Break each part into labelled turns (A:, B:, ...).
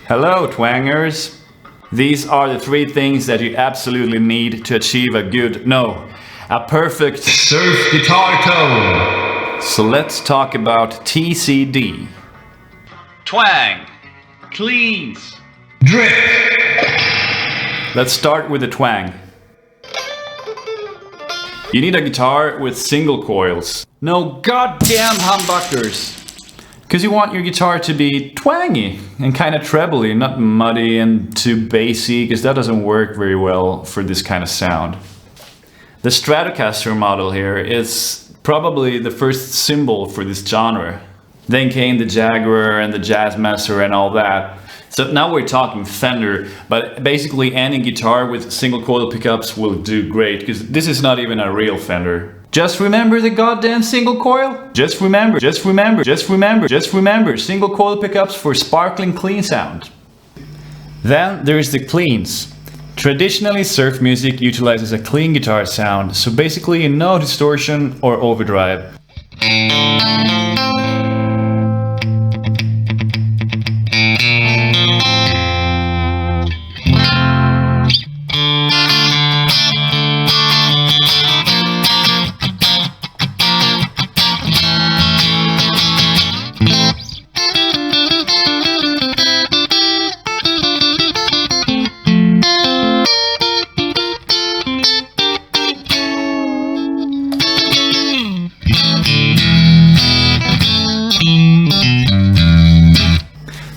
A: Hello, twangers! These are the three things that you absolutely need to achieve a perfect surf guitar tone. So let's talk about TCD. Twang, cleans, drip. Let's start with the twang. You need a guitar with single coils. No goddamn humbuckers. Because you want your guitar to be twangy and kind of trebly, not muddy and too bassy, because that doesn't work very well for this kind of sound. The Stratocaster model here is probably the first symbol for this genre. Then came the Jaguar and the Jazzmaster and all that. So now we're talking Fender, but basically any guitar with single coil pickups will do great, because this is not even a real Fender. Just remember the goddamn single coil. Just remember, single coil pickups for sparkling clean sound. Then there's the cleans. Traditionally, surf music utilizes a clean guitar sound, so basically no distortion or overdrive.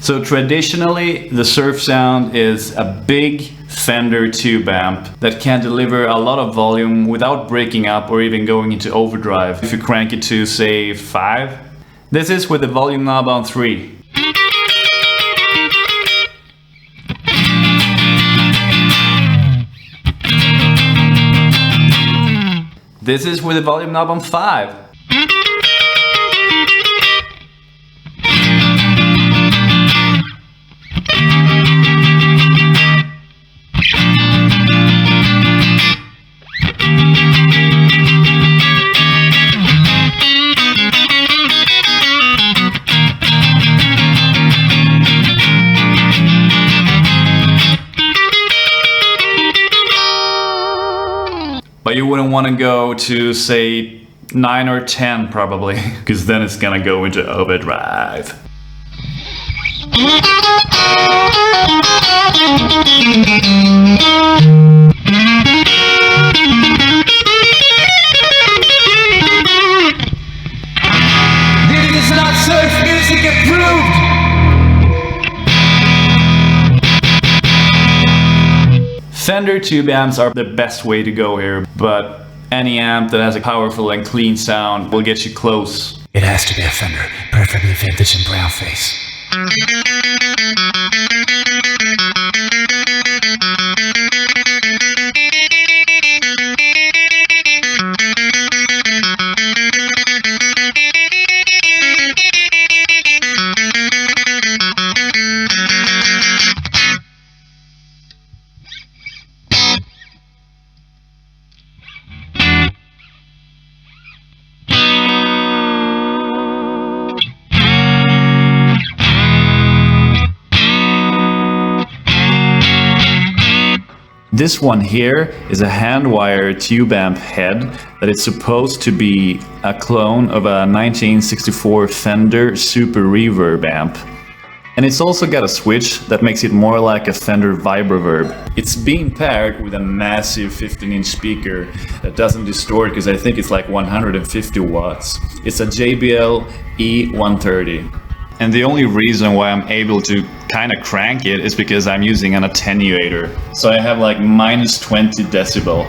A: So traditionally, the surf sound is a big Fender tube amp that can deliver a lot of volume without breaking up or even going into overdrive if you crank it to, say, 5. This is with the volume knob on 3. This is with the volume knob on 5. But you wouldn't want to go to, say, 9 or 10 probably, because then it's gonna go into overdrive. This is not surf music approved! Fender tube amps are the best way to go here, but any amp that has a powerful and clean sound will get you close.
B: It has to be a Fender, preferably vintage and brown face.
A: This one here is a hand-wire tube amp head that is supposed to be a clone of a 1964 Fender Super Reverb amp. And it's also got a switch that makes it more like a Fender Vibroverb. It's being paired with a massive 15-inch speaker that doesn't distort because I think it's like 150 watts. It's a JBL E130. And the only reason why I'm able to kind of crank it is because I'm using an attenuator. So I have like -20 decibel.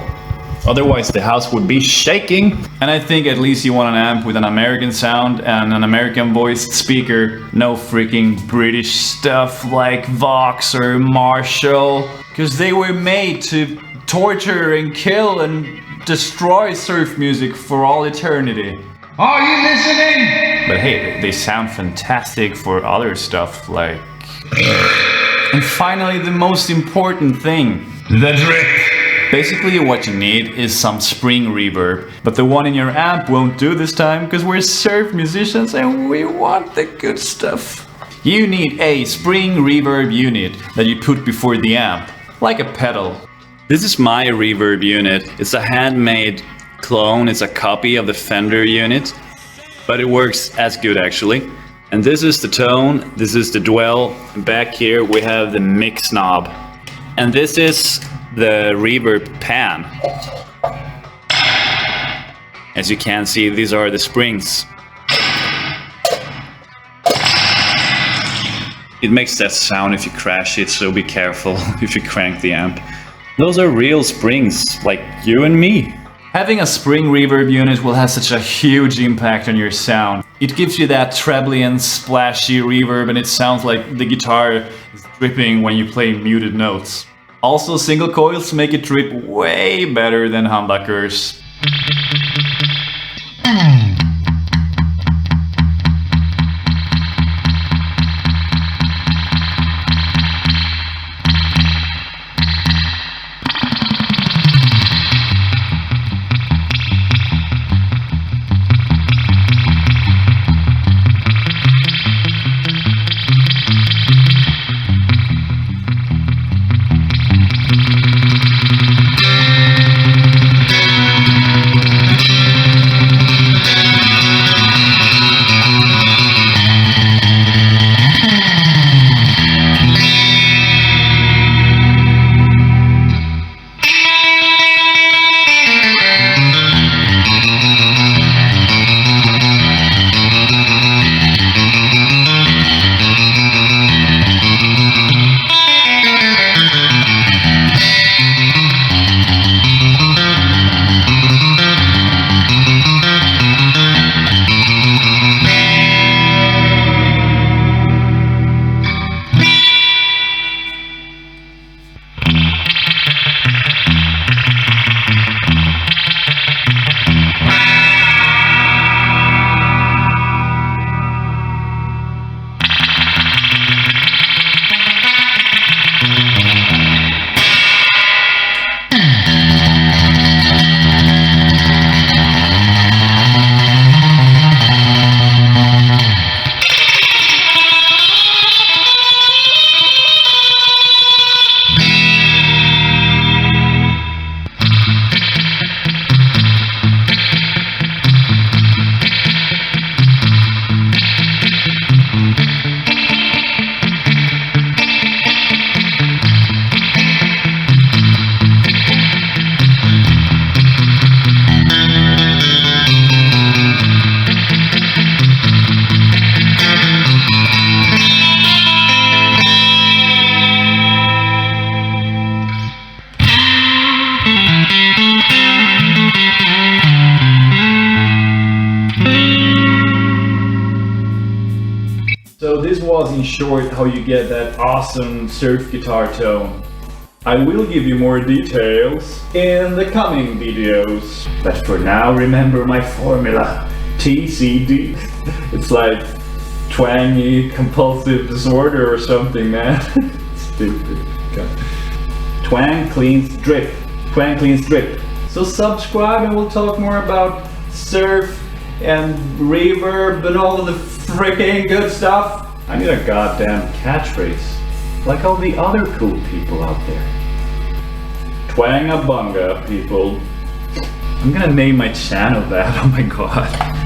A: Otherwise the house would be shaking. And I think at least you want an amp with an American sound and an American voiced speaker. No freaking British stuff like Vox or Marshall. Because they were made to torture and kill and destroy surf music for all eternity. Are you listening? But hey, they sound fantastic for other stuff like... And finally, the most important thing. The drip. Basically what you need is some spring reverb, but the one in your amp won't do this time because we're surf musicians and we want the good stuff. you need a spring reverb unit that you put before the amp, like a pedal. This is my reverb unit. It's a handmade clone, it's a copy of the Fender unit, but it works as good actually. And this is the tone, this is the dwell, and back here we have the mix knob. And this is the reverb pan. As you can see, these are the springs. It makes that sound if you crash it, so be careful if you crank the amp. Those are real springs, like you and me. Having a spring reverb unit will have such a huge impact on your sound. It gives you that trebly and splashy reverb, and it sounds like the guitar is dripping when you play muted notes. Also, single coils make it drip way better than humbuckers. So this was in short how you get that awesome surf guitar tone. I will give you more details in the coming videos. But for now, remember my formula. TCD. It's like twangy compulsive disorder or something, man. Stupid. God. Twang cleans drip. Twang cleans drip. So subscribe and we'll talk more about surf and reverb and all of the freaking good stuff. I need a goddamn catchphrase, like all the other cool people out there. Twangabunga, people. I'm gonna name my channel that, oh my god.